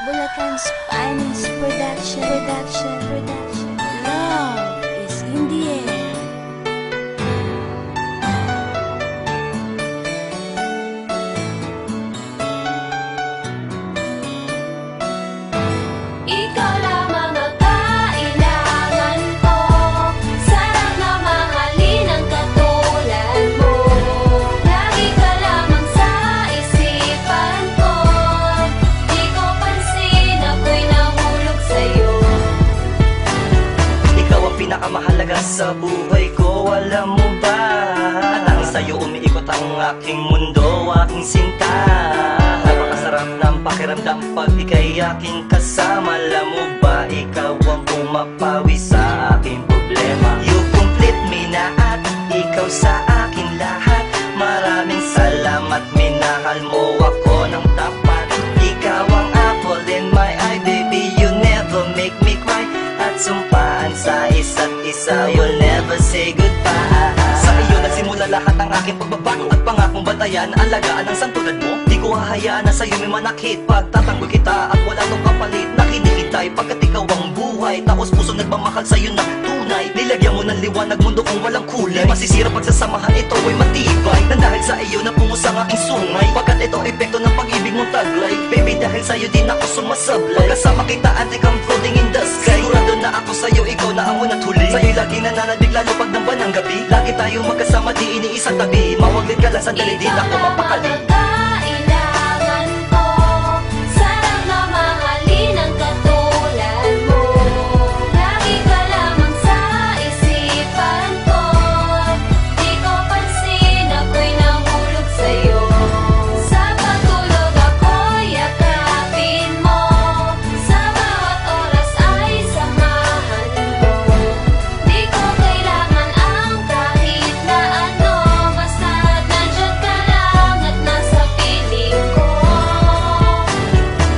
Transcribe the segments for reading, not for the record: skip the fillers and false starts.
Bulacan's finest production. Love is in the air. Ikaw lamang ang kailangan ko. Sarap na mahalin ang katulad mo. Lagi ka lamang sa isipan ko. Di ko pansin ako'y nahulog sa'yo. Ikaw ang pinakamahalaga sa buhay ko, alam mo ba? At ang sa'yo umiikot ang aking mundo, aking sinta. Napakasarap ng pakiramdam pag ika'y aking kasama. Alam mo ba, ikaw ang pumapawi sa aking problema. You complete me na at ikaw sa akin lahat. Maraming salamat, minahal mo ako ng tapat. Ikaw ang apple in my eye, baby, you never make me cry. At sumpaan sa isa't isa, you'll never say goodbye. Sa iyo nagsimula lahat ng aking pagbabago at pangakong bantayan, alagaan ang santulad mo. Di ko hahayaan na sa'yo may manakit. Pagtatanggol kita at wala tong kapalit na hinihintay, pagkat ikaw ang buhay. Taos pusong nagmamahal sa'yo ng tunay. Nilagyan mo ng liwanag mundo kung walang kulay. Masisira pagsasamahan ito ay matibay, nang dahil sa iyo napungos ang aking sungay. Pagkat ito epekto ng pag-ibig mong taglay. Baby, dahil sa'yo din ako sumasablay. Pagkasama kita I think I'm floating in the sky. Sigurado na ako sa'yo, ikaw na ang unat huli. Sa'yo'y laging nananabig lalo pag namba ng gabi. Lagi tayong magkasama, di iniisang tabi. Mawaglit ka lang sandali, di na ako mapakali. Kailangan ko. Sarap na mahalin ang katulad mo. Lagi ka lamang sa isipan ko. Di ko pansin ako'y nahulog sa'yo. Sa pagtulog ako'y yakapin mo. Sa bawat oras ay samahan mo. Di ko kailangan ang kahit na ano. Basta't nandyan ka lang at nasa piling ko.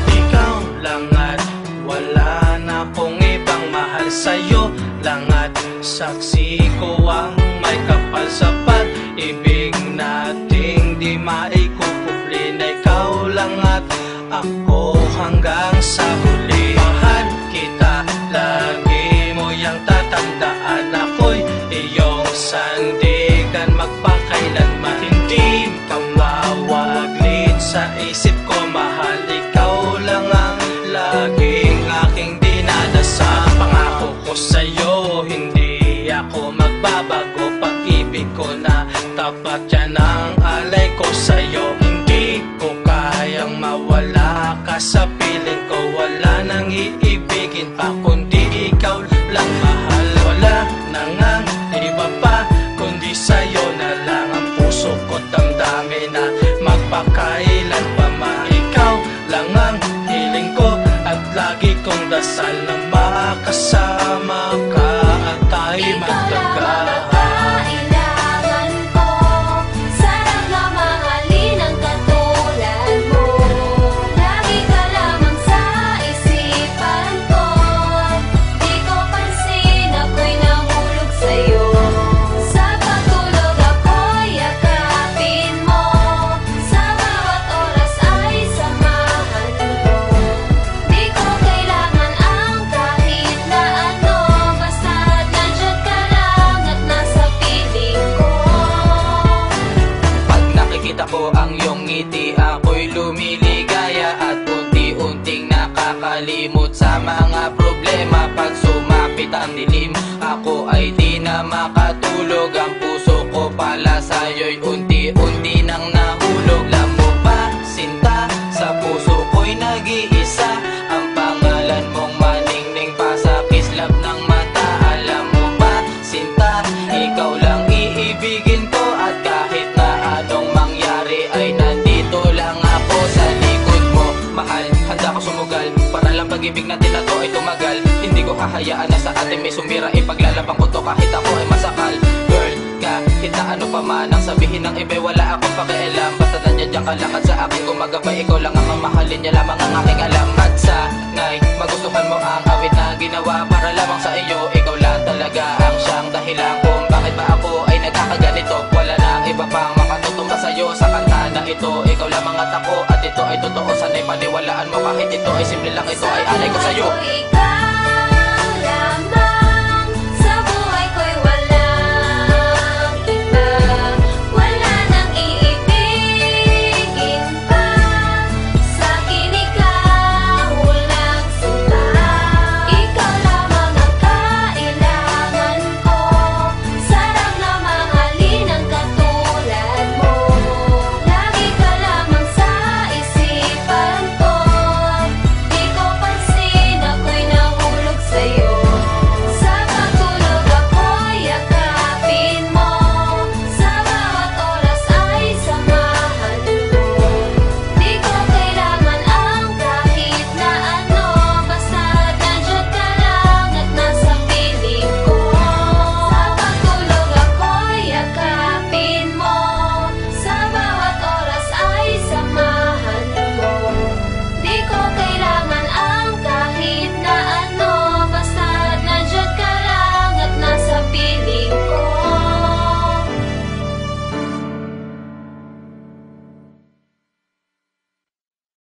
Ikaw lang at wala na akong ibang mahal sa'yo lang at saksi ko ang may kapal sa pag-ibig nating di maikukupli na ikaw lang at ako hanggang sa huli. Mahal kita, lagi mo yang tatandaan, ako'y iyong sandigan magpakailanman. Hindi ka mawaglit sa isip ko, mahal, ikaw lang ang laging aking dinadasal. Pangako ko sa'yo, hindi ako magbabago. Pag-ibig ko na tapat, yan ang alay ko sa'yo. Hindi ko kayang mawala ka sa piling ko. Wala nang iibigin pa kundi ikaw lang, mahal. Wala nang ang iba pa kundi sa'yo na lang ang puso ko damdamin na magpakailan pa man. Ikaw lang ang hiling ko at lagi kong dasal na makasama ka at tayo Ikaw lamang ang magtagal. kailangan ko. Sarap na mahalin ang katulad mo. Lagi ka lamang sa isipan ko. Di ko pansin ako'y nahulog sa'yo. Sa pagtulog ako'y yakapin mo. Sa bawat oras ay samahan mo. Di ko kailangan ang kahit na ano. Basta't nandyan ka lang at nasa piling ko. Pag nakikita ko ang iyong ngiti, ako'y lumiligaya at unti-unting nakakalimot sa mga problema. Pag sumapit ang dilim, ako ay di na makatulog. Ang puso ko pala sa'yo'y unti-unti nang nahulog. Alam mo ba, sinta, sa puso ko'y nag-iisa ang pangalan mong maningning pa sa kislap ng mata. Alam mo ba, sinta, ikaw lang iibigin ko at kahit na anong mangyari ay nandito lang ako sa likod mo. Mahal, handa ko sumugal para lang pag-ibig natin na to ay tumagal. Hindi ko hahayaan na sa atin may sumira. Ipaglalaban ko to kahit ako ay masakal. Girl, kahit na ano pa man ang sabihin ng iba, wala akong pakialam. Basta nandiyan ka lang at sa akin gumagabay. Ikaw lang ang mamahalin, niya lamang ang aking alam. At sana'y magustuhan mo ang awit na ginawa para lamang sa iyo. Ikaw lang talaga ang siyang dahilan kung bakit ba ako ay nagkakaganito. Wala nang iba pang makatutumba sa'yo sa kanta na ito. Ikaw lamang at ako at ito ay totoo. Sana'y paniwalaan mo Kahit ito ay simple lang, ito ay alay ko sa'yo. Ikaw